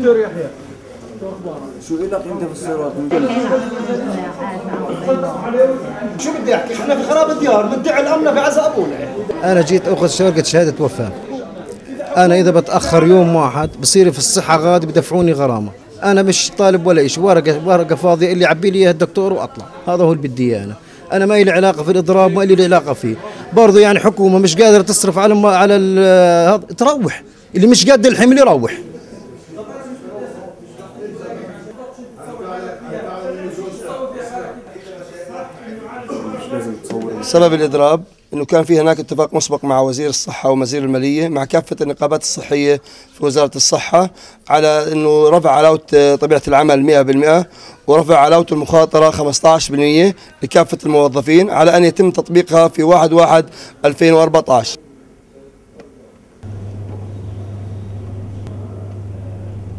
دكتور يحيى شو لك انت في الصراط؟ شو بدي احكي؟ احنا في خراب الديار، ندعي الامن في عزا ابونا. انا جيت اخذ ورقه شهاده وفاه. انا اذا بتاخر يوم واحد بصير في الصحه غادي بدفعوني غرامه. انا مش طالب ولا شيء، ورقه فاضيه اللي يعبي لي اياها الدكتور واطلع. هذا هو اللي بدي اياه. انا ما لي علاقه في الاضراب، ما لي علاقه فيه. برضه يعني حكومه مش قادره تصرف على هذا، تروح. اللي مش قاد الحمل يروح. سبب الإضراب أنه كان في هناك اتفاق مسبق مع وزير الصحة ووزير المالية مع كافة النقابات الصحية في وزارة الصحة على أنه رفع علاوة طبيعة العمل 100% ورفع علاوة المخاطرة 15% لكافة الموظفين على أن يتم تطبيقها في 1/1/2014.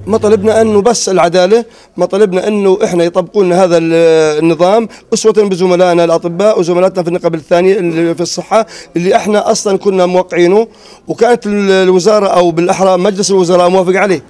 مطلبنا انه بس العداله، مطلبنا انه احنا يطبقوا لنا هذا النظام اسوه بزملائنا الاطباء وزملاتنا في النقابه الثانيه اللي في الصحه اللي احنا اصلا كنا موقعينه وكانت الوزاره او بالاحرى مجلس الوزراء موافق عليه.